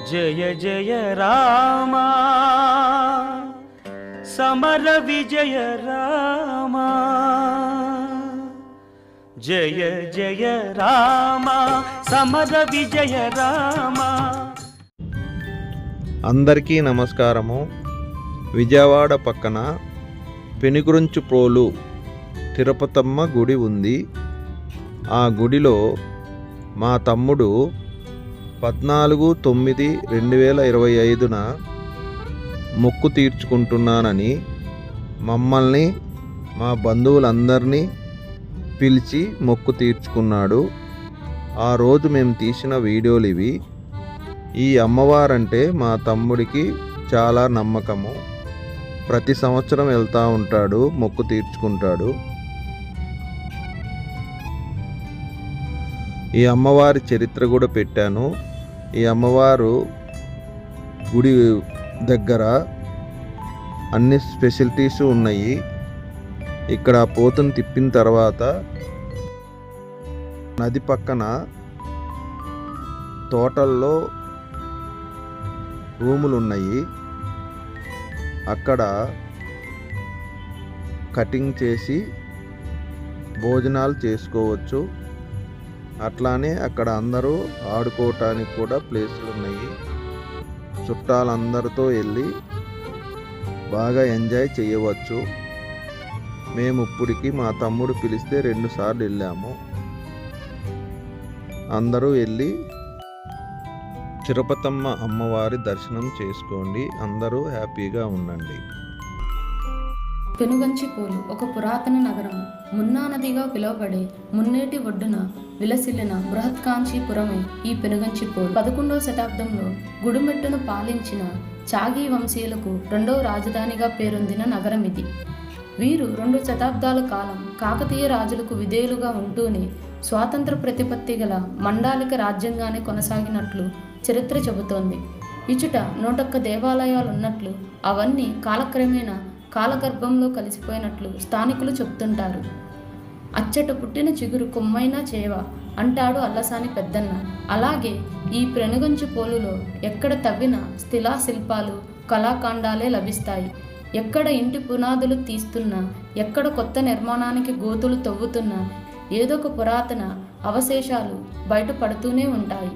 జయ జయ రామా సమర విజయ రామా జయ జయ రామా సమర విజయ రామా. అందరికీ నమస్కారము. విజయవాడ పక్కన పెనుగుంచిప్రోలు తిరుపతమ్మ గుడి ఉంది. ఆ గుడిలో మా తమ్ముడు 14/9/2025 మొక్కు తీర్చుకుంటున్నానని మమ్మల్ని మా బంధువులందరినీ పిలిచి మొక్కు తీర్చుకున్నాడు. ఆ రోజు మేము తీసిన వీడియోలు ఇవి. ఈ అమ్మవారంటే మా తమ్ముడికి చాలా నమ్మకము. ప్రతి సంవత్సరం వెళ్తూ ఉంటాడు, మొక్కు తీర్చుకుంటాడు. ఈ అమ్మవారి చరిత్ర కూడా పెట్టాను. ఈ అమ్మవారు గుడి దగ్గర అన్ని స్పెషాలిటీస్ ఉన్నాయి. ఇక్కడ పోతుని తిప్పిన తర్వాత నది పక్కన తోటల్లో రూములు ఉన్నాయి. అక్కడ కటింగ్ చేసి భోజనాలు చేసుకోవచ్చు. అట్లానే అక్కడ అందరూ ఆడుకోవటానికి కూడా ప్లేసులు ఉన్నాయి. చుట్టాలందరితో వెళ్ళి బాగా ఎంజాయ్ చేయవచ్చు. మేము ఇప్పటికి మా తమ్ముడు పిలిస్తే 2 సార్లు వెళ్ళాము. అందరూ వెళ్ళి తిరుపతమ్మ అమ్మవారి దర్శనం చేసుకోండి. అందరూ హ్యాపీగా ఉండండి. పెనుగంచిప్రోలు ఒక పురాతన నగరము. మున్నా నదిగా పిలువబడే మున్నేటి ఒడ్డున విలసిల్లిన బృహత్కాంచీపురమే ఈ పెనుగంచిప్రోలు. 11వ శతాబ్దంలో గుడిమెట్టును పాలించిన చాగి వంశీయులకు 2వ రాజధానిగా పేరొందిన నగరం ఇది. వీరు 2 శతాబ్దాల కాలం కాకతీయ రాజులకు విధేయులుగా ఉంటూనే స్వాతంత్ర ప్రతిపత్తి గల మండాలిక రాజ్యంగానే కొనసాగినట్లు చరిత్ర చెబుతోంది. ఇచుట 101 దేవాలయాలు ఉన్నట్లు, అవన్నీ కాలక్రమేణా కాలగర్భంలో కలిసిపోయినట్లు స్థానికులు చెప్తుంటారు. అచ్చట పుట్టిన చిగురు కొమ్మైనా చేవ అంటాడు అల్లసాని పెద్దన్న. అలాగే ఈ పెనుగంచిప్రోలులో ఎక్కడ తవ్విన శిల్పాలు, కళాఖండాలే లభిస్తాయి. ఎక్కడ ఇంటి పునాదులు తీస్తున్నా, ఎక్కడ కొత్త నిర్మాణానికి గోతులు తవ్వుతున్నా ఏదో ఒక పురాతన అవశేషాలు బయటపడుతూనే ఉంటాయి.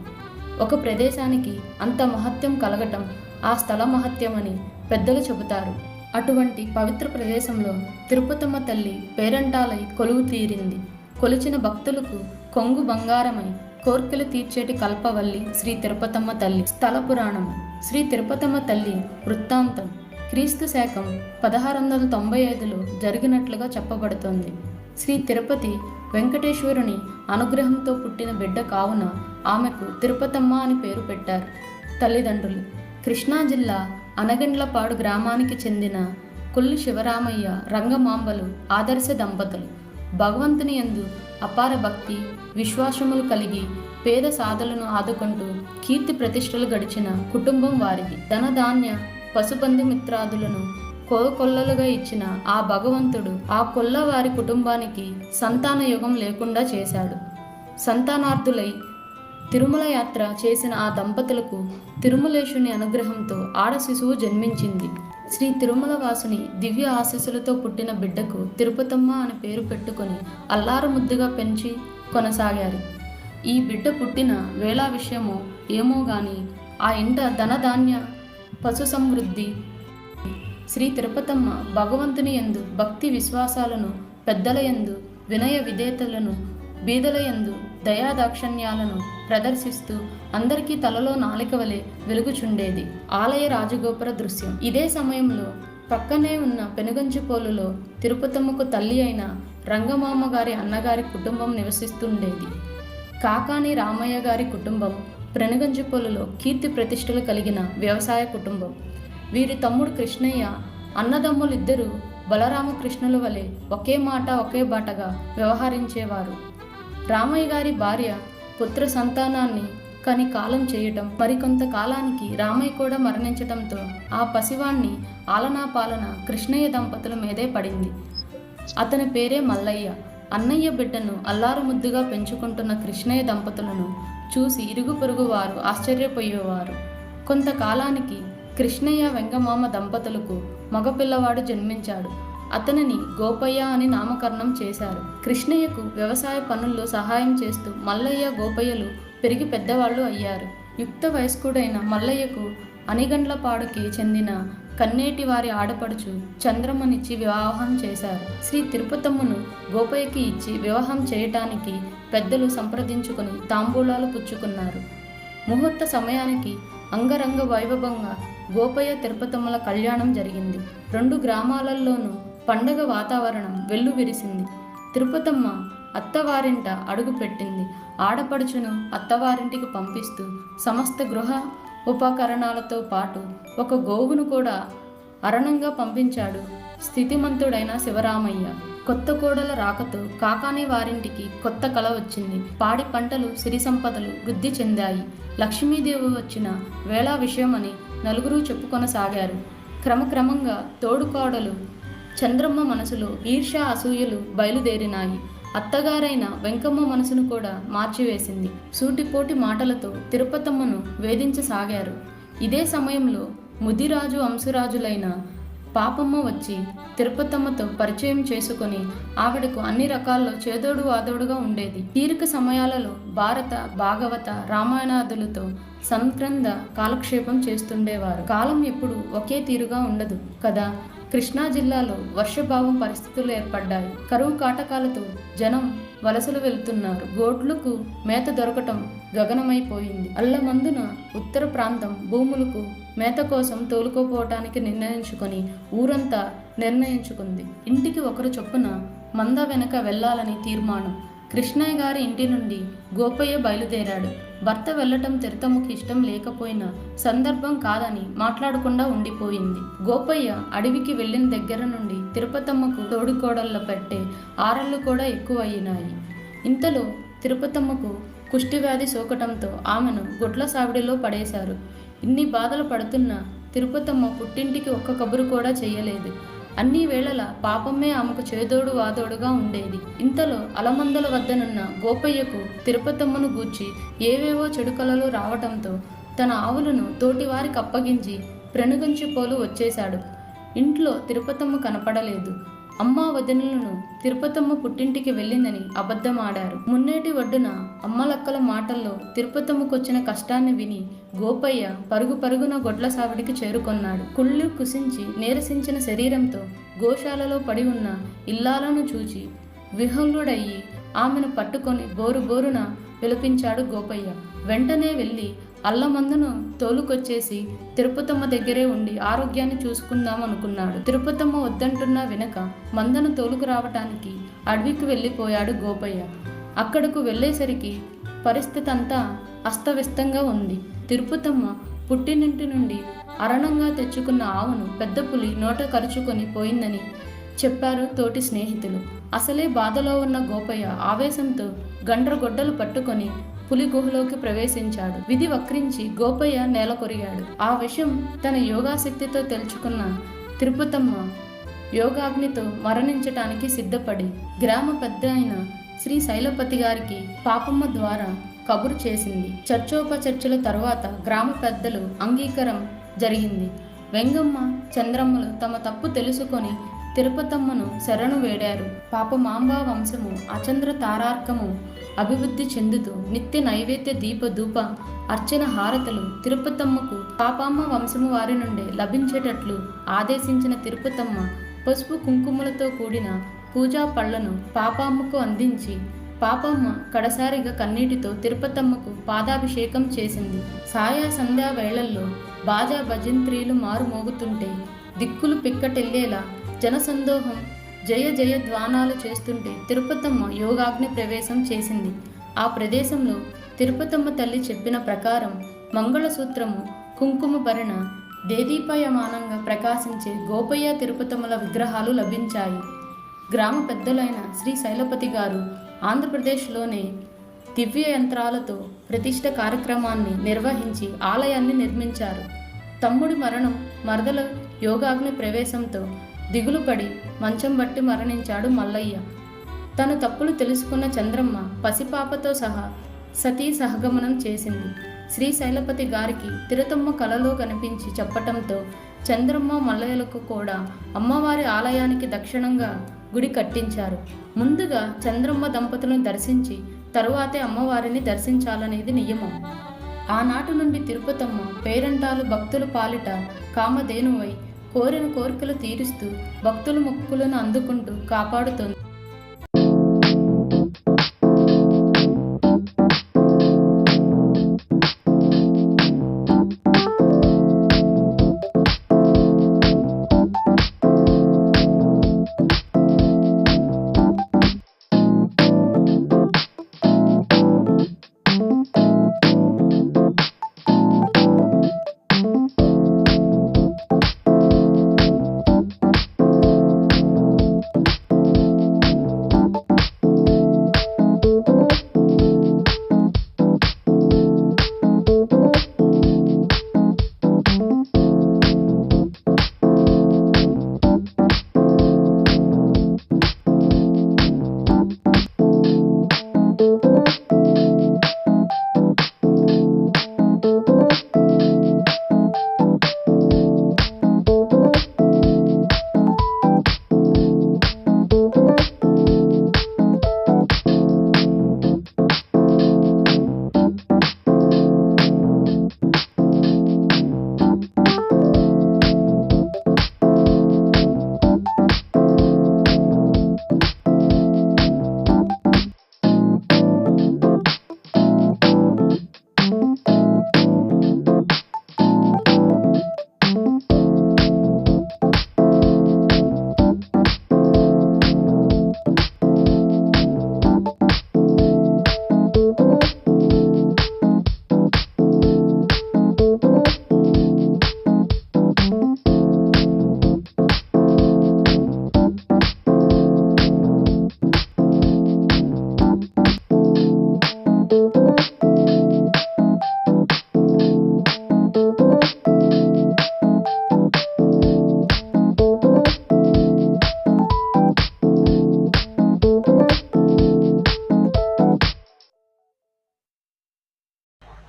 ఒక ప్రదేశానికి అంత మహత్యం కలగటం ఆ స్థల మహత్యమని పెద్దలు చెబుతారు. అటువంటి పవిత్ర ప్రదేశంలో తిరుపతమ్మ తల్లి పేరంటాలై కొలువు తీరింది. కొలిచిన భక్తులకు కొంగు బంగారమై కోర్కెలు తీర్చేటి కల్పవల్లి శ్రీ తిరుపతమ్మ తల్లి. స్థల పురాణము. శ్రీ తిరుపతమ్మ తల్లి వృత్తాంతం క్రీస్తు శకం 1695లో జరిగినట్లుగా చెప్పబడుతోంది. శ్రీ తిరుపతి వెంకటేశ్వరుని అనుగ్రహంతో పుట్టిన బిడ్డ కావున ఆమెకు తిరుపతమ్మ అని పేరు పెట్టారు తల్లిదండ్రులు. కృష్ణా జిల్లా అనగండ్లపాడు గ్రామానికి చెందిన కొల్లి శివరామయ్య, రంగమాంబలు ఆదర్శ దంపతులు. భగవంతుని యందు అపార భక్తి విశ్వాసములు కలిగి పేద సాధులను ఆదుకుంటూ కీర్తి ప్రతిష్టలు గడిచిన కుటుంబం వారిది. ధనధాన్య పశుబంధుమిత్రాదులను కోకొల్లలుగా ఇచ్చిన ఆ భగవంతుడు ఆ కొల్ల వారి కుటుంబానికి సంతాన యుగం లేకుండా చేశాడు. సంతానార్థులై తిరుమల యాత్ర చేసిన ఆ దంపతులకు తిరుమలేశుని అనుగ్రహంతో ఆడ శిశువు జన్మించింది. శ్రీ తిరుమల వాసుని దివ్య ఆశీస్సులతో పుట్టిన బిడ్డకు తిరుపతమ్మ అని పేరు పెట్టుకొని అల్లారు ముద్దుగా పెంచి కొనసాగారు. ఈ బిడ్డ పుట్టిన వేళ విషయమో ఏమో గాని ఆ ఇంట ధనధాన్య పశు సమృద్ధి. శ్రీ తిరుపతమ్మ భగవంతుని యందు భక్తి విశ్వాసాలను, పెద్దల యందు వినయ విధేయతలను, బీదల యందు దయాదాక్షణ్యాలను ప్రదర్శిస్తూ అందరికీ తలలో నాలిక వలె వెలుగుచుండేది. ఆలయ రాజగోపుర దృశ్యం. ఇదే సమయంలో పక్కనే ఉన్న పెనుగంచిప్రోలులో తిరుపతమ్మకు తల్లి అయిన రంగమామ గారి అన్నగారి కుటుంబం నివసిస్తుండేది. కాకాని రామయ్య గారి కుటుంబం పెనుగంచిప్రోలులో కీర్తి ప్రతిష్టలు కలిగిన వ్యవసాయ కుటుంబం. వీరి తమ్ముడు కృష్ణయ్య, అన్నదమ్ములిద్దరూ బలరామకృష్ణుల వలె ఒకే మాట ఒకే బాటగా వ్యవహరించేవారు. రామయ్య గారి భార్య పుత్ర సంతానాన్ని కని కాలం చేయటం, మరికొంత కాలానికి రామయ్య కూడా మరణించటంతో ఆ పసివాణ్ణి ఆలనా పాలన కృష్ణయ్య దంపతుల మీదే పడింది. అతని పేరే మల్లయ్య. అన్నయ్య బిడ్డను అల్లారు ముద్దుగా పెంచుకుంటున్న కృష్ణయ్య దంపతులను చూసి ఇరుగు పొరుగు వారు ఆశ్చర్యపోయేవారు. కొంతకాలానికి కృష్ణయ్య వెంగమామ దంపతులకు మగపిల్లవాడు జన్మించాడు. అతనిని గోపయ్య అని నామకరణం చేశారు. కృష్ణయ్యకు వ్యవసాయ పనుల్లో సహాయం చేస్తూ మల్లయ్య, గోపయ్యలు పెరిగి పెద్దవాళ్ళు అయ్యారు. యుక్త వయస్కుడైన మల్లయ్యకు అనిగండ్లపాడుకి చెందిన కన్నేటి వారి ఆడపడుచు చంద్రమ్మనిచ్చి వివాహం చేశారు. శ్రీ తిరుపతమ్మను గోపయ్యకి ఇచ్చి వివాహం చేయటానికి పెద్దలు సంప్రదించుకుని తాంబూలాలు పుచ్చుకున్నారు. ముహూర్త సమయానికి అంగరంగ వైభవంగా గోపయ్య తిరుపతమ్మల కళ్యాణం జరిగింది. 2 గ్రామాలలోనూ పండగ వాతావరణం వెల్లువిరిసింది. తిరుపతమ్మ అత్తవారింట అడుగు పెట్టింది. ఆడపడుచును అత్తవారింటికి పంపిస్తూ సమస్త గృహ ఉపకరణాలతో పాటు ఒక గోవును కూడా అరణంగా పంపించాడు స్థితిమంతుడైన శివరామయ్య. కొత్త కోడల రాకతో కాకాని వారింటికి కొత్త కళ వచ్చింది. పాడి పంటలు, సిరి సంపదలు వృద్ధి చెందాయి. లక్ష్మీదేవి వచ్చిన వేళా విషయమని నలుగురు చెప్పుకొనసాగారు. క్రమక్రమంగా తోడుకోడలు చంద్రమ్మ మనసులో ఈర్ష్య, అసూయలు బయలుదేరినాయి. అత్తగారైన వెంకమ్మ మనసును కూడా మార్చివేసింది. సూటిపోటి మాటలతో తిరుపతమ్మను వేధించసాగారు. ఇదే సమయంలో ముదిరాజు అంశురాజులైన పాపమ్మ వచ్చి తిరుపతమ్మతో పరిచయం చేసుకొని ఆవిడకు అన్ని రకాల్లో చేదోడు వాదోడుగా ఉండేది. తీరిక సమయాలలో భారత, భాగవత, రామాయణాదులతో సంక్రంద కాలక్షేపం చేస్తుండేవారు. కాలం ఎప్పుడు ఒకే తీరుగా ఉండదు కదా. కృష్ణా జిల్లాలో వర్షభావం పరిస్థితులు ఏర్పడ్డాయి. కరువు కాటకాలతో జనం వలసలు వెళ్తున్నారు. గోడ్లకు మేత దొరకటం గగనమైపోయింది. అల్లమందున ఉత్తర ప్రాంతం భూములకు మేత కోసం తోలుకోపోవటానికి నిర్ణయించుకొని ఊరంతా నిర్ణయించుకుంది. ఇంటికి ఒకరు చొప్పున మంద వెనక వెళ్లాలని తీర్మానం. కృష్ణయ్య గారి ఇంటి నుండి గోపయ్య బయలుదేరాడు. భర్త వెళ్లటం తిరుపతమ్మకి ఇష్టం లేకపోయినా సందర్భం కాదని మాట్లాడకుండా ఉండిపోయింది. గోపయ్య అడవికి వెళ్ళిన దగ్గర నుండి తిరుపతమ్మకు తోడుకోడళ్ళ పెట్టే ఆరళ్ళు కూడా ఎక్కువయినాయి. ఇంతలో తిరుపతమ్మకు కుష్టివ్యాధి సోకటంతో ఆమెను గుడ్ల సావిడిలో పడేశారు. ఇన్ని బాధలు పడుతున్నా తిరుపతమ్మ పుట్టింటికి ఒక్క కబురు కూడా చెయ్యలేదు. అన్ని వేళలా పాపమ్మే ఆమెకు చేదోడు వాదోడుగా ఉండేది. ఇంతలో అలమందల వద్దనున్న గోపయ్యకు తిరుపతమ్మను గూర్చి ఏవేవో చెడు కలలు రావటంతో తన ఆవులను తోటివారికి అప్పగించి ప్రెనుగంచిపోలు వచ్చేశాడు. ఇంట్లో తిరుపతమ్మ కనపడలేదు. అమ్మా వదినలను తిరుపతమ్మ పుట్టింటికి వెళ్ళిందని అబద్ధమాడారు. మున్నేటి ఒడ్డున అమ్మలక్కల మాటల్లో తిరుపతమ్మకొచ్చిన కష్టాన్ని విని గోపయ్య పరుగు పరుగున గొడ్ల సావిడికి చేరుకొన్నాడు. కుళ్ళు కుసించి నీరసించిన శరీరంతో గోశాలలో పడి ఉన్న ఇల్లాలను చూచి విహ్వలుడయ్యి ఆమెను పట్టుకొని బోరు బోరున విలపించాడు గోపయ్య. వెంటనే వెళ్ళి అల్లమందును తోలుకొచ్చేసి తిరుపతమ్మ దగ్గరే ఉండి ఆరోగ్యాన్ని చూసుకుందాం అనుకున్నాడు. తిరుపతమ్మ వద్దంటున్నా వినక మందను తోలుకు రావటానికి అడవికి వెళ్ళిపోయాడు గోపయ్య. అక్కడకు వెళ్ళేసరికి పరిస్థితి అంతా అస్తవ్యస్తంగా ఉంది. తిరుపతమ్మ పుట్టినింటి నుండి అరణంగా తెచ్చుకున్న ఆవును పెద్ద పులి నోట కరుచుకొని పోయిందని చెప్పారు తోటి స్నేహితులు. అసలే బాధలో ఉన్న గోపయ్య ఆవేశంతో గండ్రగొడ్డలు పట్టుకొని పులి గుహలోకి ప్రవేశించాడు. విధి వక్రించి గోపయ్య నేల కొరిగాడు. ఆ విషయం తన యోగాశక్తితో తెలుసుకున్న తిరుపతమ్మ యోగాగ్నితో మరణించటానికి సిద్ధపడి గ్రామ పెద్ద అయిన శ్రీ శైలపతి గారికి పాపమ్మ ద్వారా కబురు చేసింది. చర్చోపచర్చల తర్వాత గ్రామ పెద్దలు అంగీకారం జరిగింది. వెంగమ్మ, చంద్రమ్మలు తమ తప్పు తెలుసుకొని తిరుపతమ్మను శరణు వేడారు. పాప మాంబా వంశము అచంద్ర తారార్కము అభివృద్ధి చెందుతూ నిత్య నైవేద్య దీప ధూప అర్చన హారతలు తిరుపతమ్మకు పాపమ్మ వంశము వారి నుండి లభించేటట్లు ఆదేశించిన తిరుపతమ్మ పసుపు కుంకుమలతో కూడిన పూజా పళ్లను పాపమ్మకు అందించి పాపమ్మ కడసారిగా కన్నీటితో తిరుపతమ్మకు పాదాభిషేకం చేసింది. సాయా సంధ్యా వేళల్లో బాజా భజంత్రీలు మారుమోగుతుంటే దిక్కులు పిక్కటెల్లేలా జనసందోహం జయ జయ ధ్వానాలు చేస్తుంటే తిరుపతమ్మ యోగాగ్ని ప్రవేశం చేసింది. ఆ ప్రదేశంలో తిరుపతమ్మ తల్లి చెప్పిన ప్రకారం మంగళసూత్రము, కుంకుమ భరణ, దేదీపయమానంగా ప్రకాశించే గోపయ్య తిరుపతమ్మల విగ్రహాలు లభించాయి. గ్రామ పెద్దలైన శ్రీ శైలపతి గారు ఆంధ్రప్రదేశ్లోనే దివ్య యంత్రాలతో ప్రతిష్ఠ కార్యక్రమాన్ని నిర్వహించి ఆలయాన్ని నిర్మించారు. తమ్ముడి మరణం, మరదల యోగాగ్ని ప్రవేశంతో దిగులుపడి మంచం బట్టి మరణించాడు మల్లయ్య. తన తప్పులు తెలుసుకున్న చంద్రమ్మ పసిపాపతో సహా సతీ సహగమనం చేసింది. శ్రీశైలపతి గారికి తిరుతమ్మ కలలో కనిపించి చెప్పటంతో చంద్రమ్మ మల్లయ్యలకు కూడా అమ్మవారి ఆలయానికి దక్షిణంగా గుడి కట్టించారు. ముందుగా చంద్రమ్మ దంపతులను దర్శించి తరువాతే అమ్మవారిని దర్శించాలనేది నియమం. ఆనాటి నుండి తిరుపతమ్మ పేరంటాలు భక్తుల పాలిట కామధేనువై కోరిన కోరికలు తీరుస్తూ భక్తుల మొక్కులను అందుకుంటూ కాపాడుతుంది.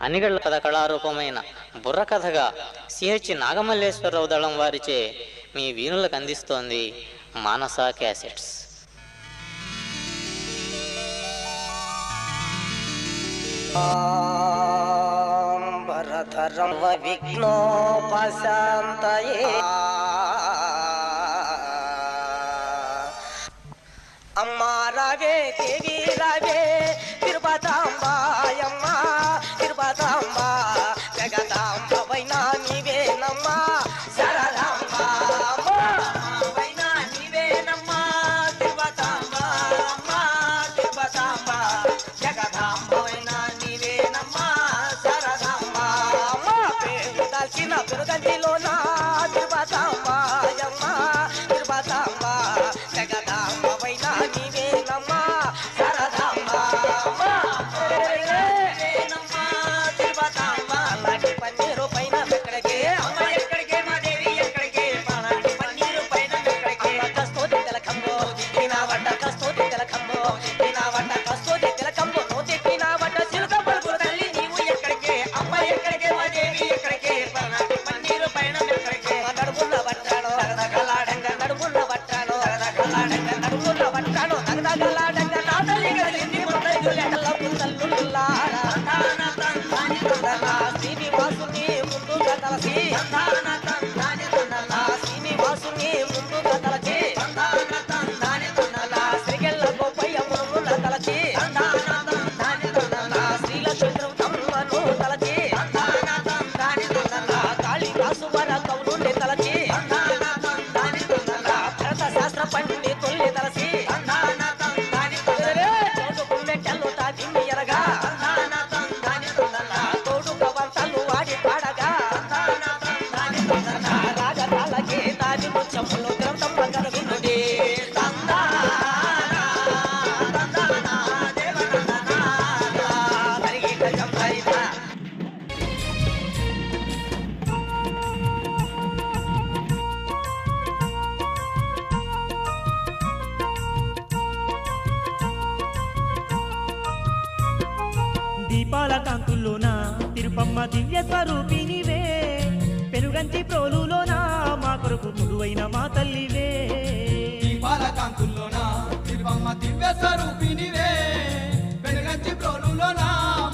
అనిగళ్ల కథ కళారూపమైన బుర్రకథగా సిహెచ్ నాగమల్లేశ్వరరావు దళం వారిచే మీ వీణులకు అందిస్తోంది మానస క్యాసెట్స్. వరధరం విఘ్నోపశాంతయే అమ్మా రావే దేవి రావే తిరుపతాంబాయమ్మ తిరుపతాంబ జగదాంబ వైనా నీవేనమ్మా శరదాంబ వైనా నీవేనమ్మా తిరుపతాంబ అమ్మ తిరుపతాంబ జగదాంబ వైనా నీవేనమ్మా శరదాంబ అమ్మ పేరు దాల్చిన పెరుగంటిలోనా తిరుపతాంబాయమ్మ తిరుపతాంబ జగదాంబ వైనా నీవేనమ్మా శరదాంబ తిరుపతాంబ లాంటి పన్నీరు పైన ఎక్కడికే అమ్మ ఎక్కడికే మా దేవి ఎక్కడికే పాలాంటి పన్నీరు పైన ఎక్కడికే కస్తూరి తిలకంబో నా వడ్డ కస్తూరి తిలకంబో నా వడ్డ కస్తూరి తిలకంబో నోతి నా వడ్డ సిలుక పలుకులు తల్లి నీవు ఎక్కడికే అమ్మ ఎక్కడికే మా దేవి ఎక్కడికే పాలాంటి పన్నీరు పైన తిరుపమ్మ దివ్య స్వరూపినివే పెనుగంచి ప్రోలులోన మా కొరకు కొలువైన మా తల్లివే దీపాల కాంతుల్లోన తిరుపమ్మ దివ్య స్వరూపినివే వెనుగంచి ప్రోలులోన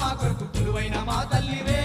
మా కొరకు కొలువైన మా తల్లివే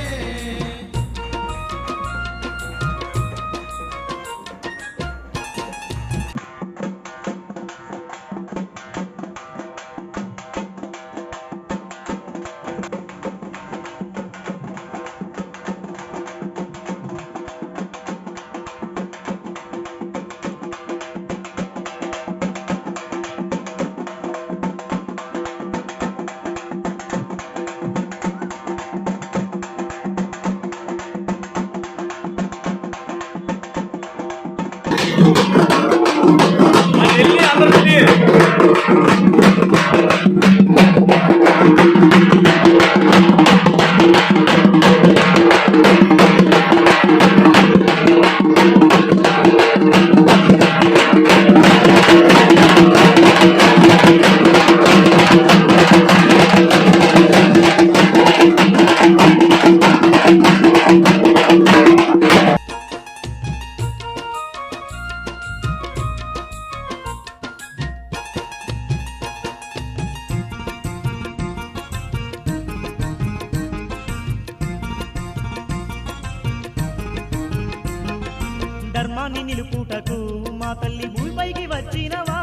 ధర్మాన్ని నిలుపుటకు మా తల్లి భూమిపైకి వచ్చినవా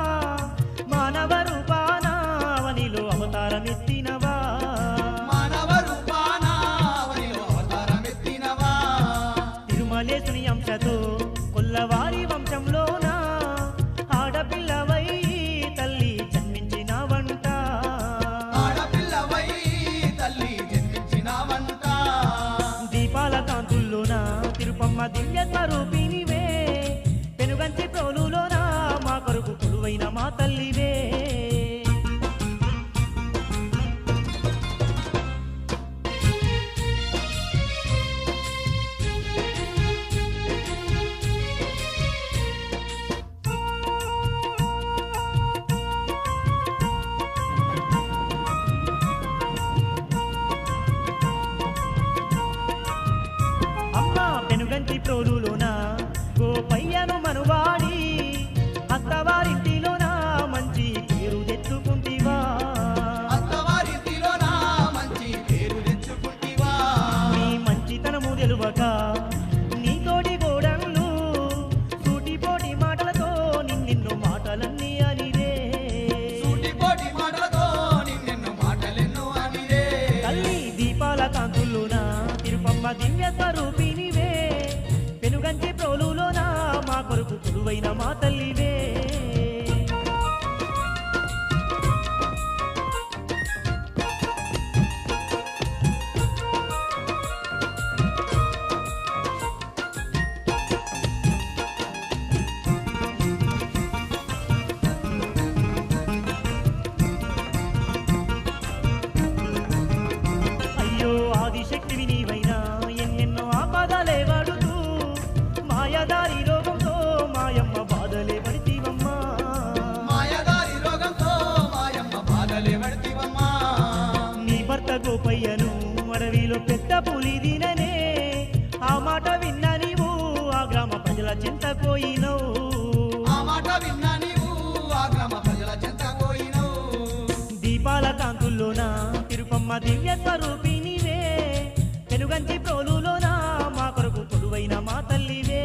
మానవ రూపాన అవనిలో అవతారమెత్తినవా మానవ రూపాన అవనిలో అవతారమెత్తినవా తిరుమలేశుని అంశతో కొల్లవారి వంశంలోన ఆడపిల్లవై తల్లి జన్మించినవంట ఆడపిల్లవై తల్లి జన్మించినవంట దీపాల కాంతుల్లోన తిరుపమ్మ దివ్య స్వరూపినివే పెనుగంచి ప్రోలులోన మా కొరకు కొలువైన మా తల్లివే అమ్మ పెనుగంచి ప్రోలులోన గోపయ్యను మనువాడి అత్తవారింటిలోన మంచి పేరు తెచ్చుకుంటివా అత్తవారింటిలోన మంచి పేరు తెచ్చుకుంటివా నీ మంచితనము తెలువక నీతోటి గోడన్లు సూటిపోటి మాటలతో నిన్నెన్నో మాటలన్నీ అనిరే సూటిపోటి మాటలతో నిన్నెన్నో మాటలెన్నో అనిరే తల్లి దీపాల కాంతుల్లోన తిరుపమ్మ దివ్య స్వరూపినివే పెనుగంచి ప్రోలులోన మా కొరకు కొలువైన మా తల్లివే అయ్యో ఆదిశక్తివి నీవైనా ఎన్నెన్నో ఆపదలే పడుతూ మాయదారి రోగంతో మాయమ్మ బాధలే పడితీవమ్మా మాయదారి రోగంతో మాయమ్మ బాధలే పడితివమ్మా నీ భర్త గోపయ్యను అడవిలో పెద్ద పులి దిననే ఆ మాట విన్నా నీవు ఆ గ్రామ ప్రజల చింతపోయినవు ఆ మాట విన్నా నీవు ఆ గ్రామ ప్రజల చెంత పోయినవు దీపాల కాంతుల్లోన తిరుపమ్మ దివ్య స్వరూపినివే పెనుగంచి ప్రోలులోన మా కొరకు కొలువైన మా తల్లివే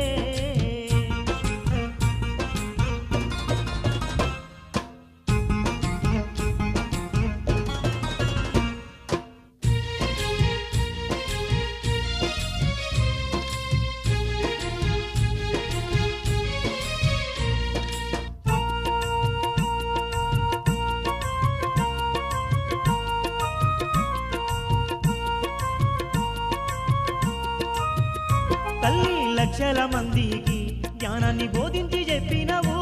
తల్లి లక్షల మందికి జ్ఞానాన్ని బోధించి చెప్పినవు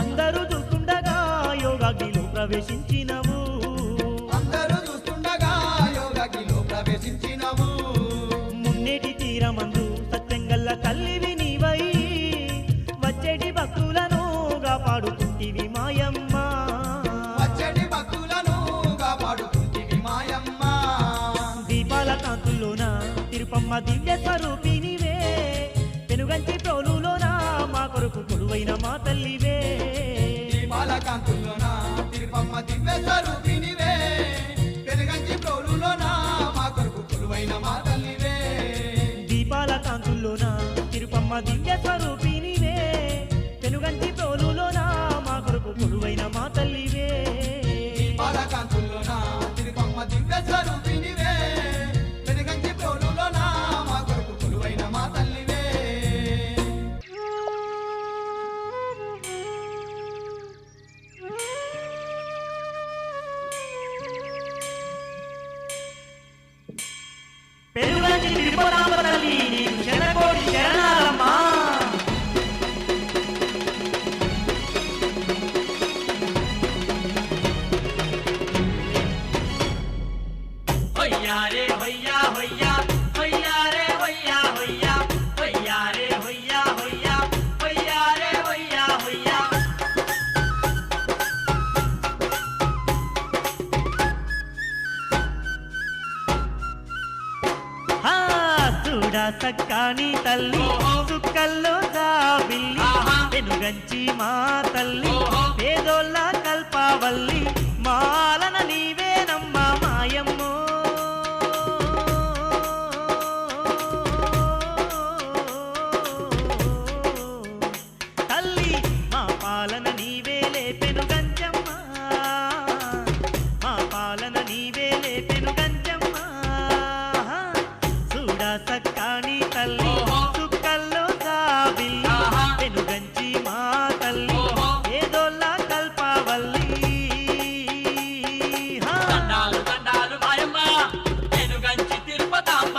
అందరూ చూస్తుండగా యోగాగ్నిలో ప్రవేశించినవు అందరూ చూస్తుండగా యోగాగిలో ప్రవేశించినవు మున్నేటి తీరమందు సత్యంగల్ల తల్లివి నీవై వచ్చేటి భక్తులను కాపాడుకుంటివి మాయమ్మ వచ్చేటి భక్తులను కాపాడుకుంటివి మాయమ్మ దీపాల కాంతుల్లోన తిరుపమ్మ దివ్య స్వరూపినివే పెనుగంచి ప్రోలులోన మా కొరకు కొలువైన మా తల్లివే దీపాల కాంతుల్లోన తిరుపమ్మ దివ్య స్వరూపినివే పెనుగంచి ప్రోలులోన మా కొరకు కొలువైన మా తల్లివే దీపాల కాంతుల్లోన తిరుపమ్మ దివ్య స్వరూపినివే పెనుగంచి ప్రోలులోన మా కొరకు కొలువైన మా తల్లివే దీపాల కాంతుల్లోన తిరుపమ్మ దివ్య స్వరూపినివే పెనుగంచి ప్రోలులోన మా కొరకు కొలువైన మా తల్లివే పెనుగంచి తిరుపతాంబ తల్లి నీకు శరణకోటి శరణాలమ్మా హొయ్యా రే హొయ్యా హొయ్యా హొయ్యా రే హొయ్యా హొయ్యా హొయ్యా రే హొయ్యా హొయ్యా హొయ్యా రే హొయ్యా హొయ్యా చూడా సక్కాని తల్లి సుక్కల్లో బిల్లి పెనుగంచి మా తల్లి పేదోళ్ళ కల్పావల్లి మాలన నీవేనమ్మా మాయమ్మో తల్లి మా పాలన నీవేలే పెనుగంచమ్మా మా పాలన నీవేలే పెనుగంచమ్మా చూడా సక్కాని తల్లి సుక్కల్లో బిల్లి పెనుగంచి మా తల్లి ఏదోళ్ళ కల్పావల్లి దండాలు దండాలు మాయమ్మ పెనుగంచి తిరుపతాంబ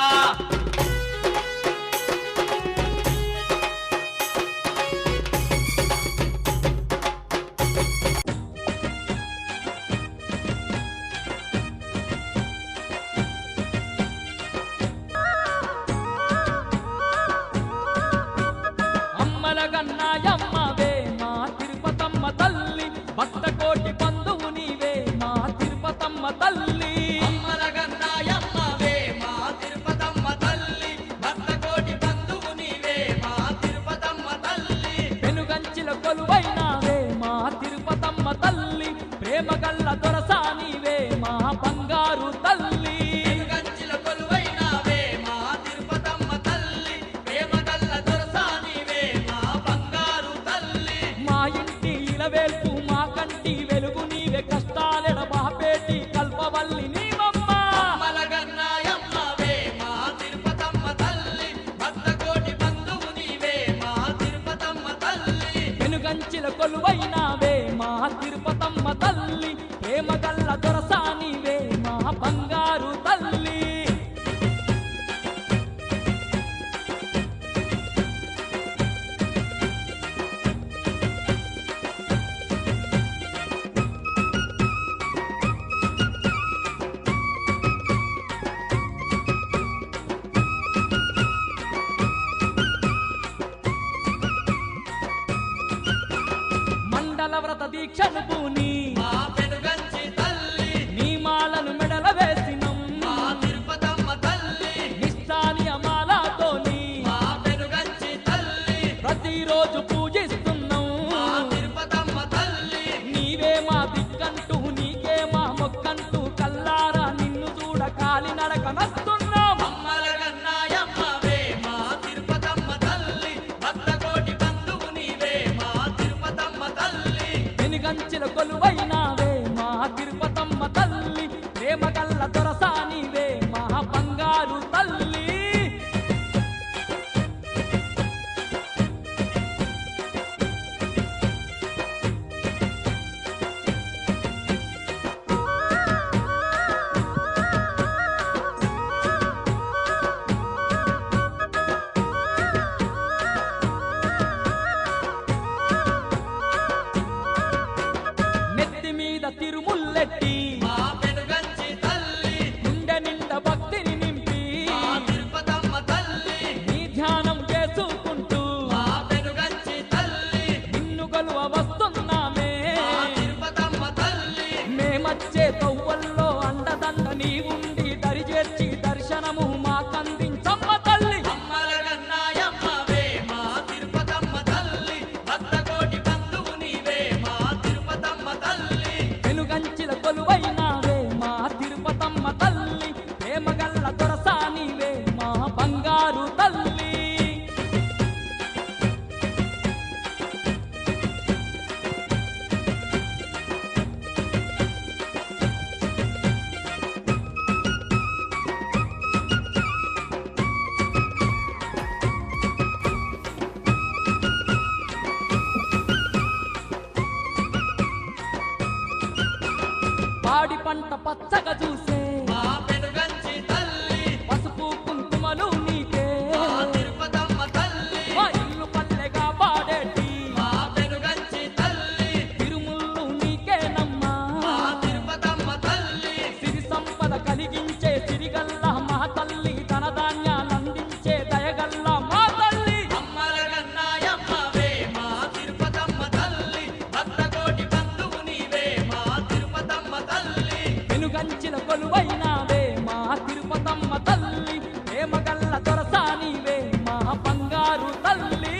పచ్చగా చూసే మా పెనుగంచి తల్లి పసుపు కుంకుమలు నీకే మా తిరుపతమ్మ తల్లి మా ఇల్లు పల్లెగా పాడేటి మా పెనుగంచి తల్లి తిరుముళ్ళు నీకేనమ్మా మా తిరుపతమ్మ తల్లి సిరి సంపద కలిగించే సిరిగల్ల మా తల్లి ధనధాన్యాలందించే దయగల్ల మా తల్లి అమ్మల గన్నాయమ్మవే మా తిరుపతమ్మ తల్లి భక్తకోటి బంధువు నీవే మా తిరుపతమ్మ తల్లి వెనుగంచిన కొలువైనావే మా తిరుపతమ్మ తల్లి ప్రేమగల్ల దొరసానివే మా బంగారు తల్లి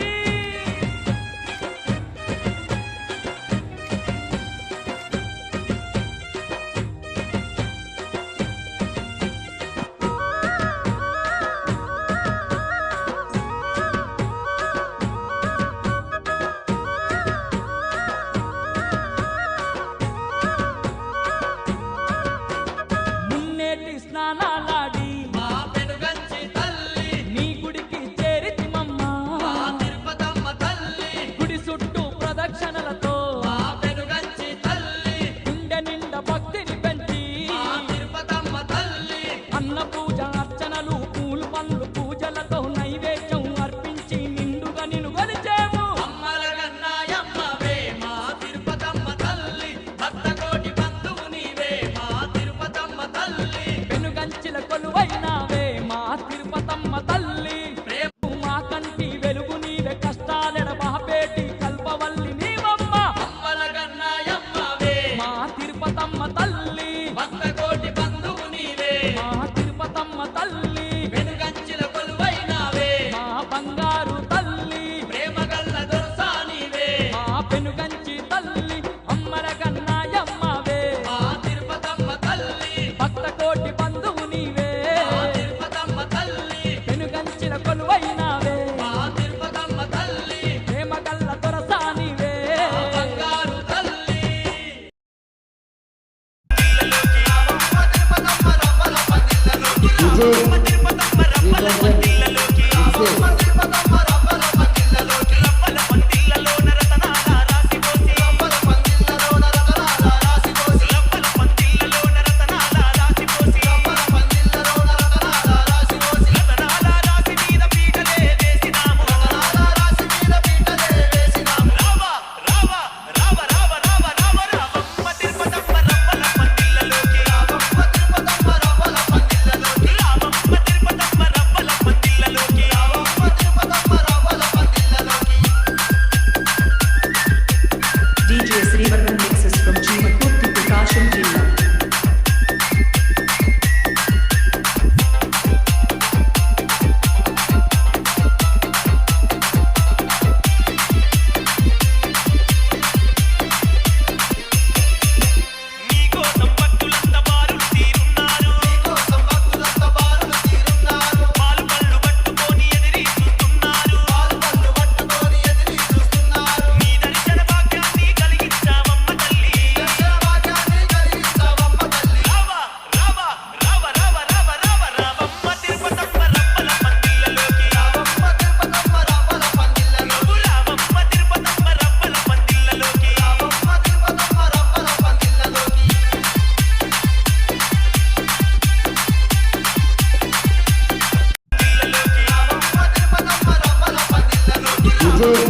మున్నేటి స్నానాలాడి మా పెనుగంచి తల్లి నీ గుడికి చేరితిమమ్మా మా తిరుపతమ్మ తల్లి గుడి చుట్టూ ప్రదక్షిణలతో మా పెనుగంచి తల్లి గుండె నిండా భక్తిని పెంచి మా తిరుపతమ్మ తల్లి అన్న పూజ అర్చనలు పూలు పండ్లు పూజలతో నైవేద్యం అర్పించి నిండుగా నిన్ను కొలిచేము అమ్మల గన్నాయమ్మవే మా తిరుపతమ్మ తల్లి భక్తకోటి బంధువు నీవే మా తిరుపతమ్మ తల్లి వెనుగంచిన కొలువైనావే మా తిరుపతమ్మ తల్లి ప్రేమ మా కంటి వెలుగు నీవే కష్టాలెడ బాపేటి కల్పవల్లి నీవమ్మ అమ్మల గన్నాయమ్మవే మా తిరుపతమ్మ తల్లి భక్తకోటి బంధువు నీవే మా తిరుపతమ్మ తల్లి వెనుగంచిన కొలువైనావే మా బంగారు తల్లి ప్రేమగల్ల దొరసానివే మా పెనుగంచి తల్లి అమ్మర కన్నాయమ్మవే మా తిరుపతమ్మ తల్లి భక్త కోటి బంధువు నీవే మా తిరుపతమ్మ తల్లి పెనుగంచిన కొలువైనావే మా తిరుపతమ్మ తల్లి ప్రేమగల్ల దొరసానివే మా బంగారు తల్లి DJ Srivarman mixes from Chimakurti Prakasham Jilla. DJ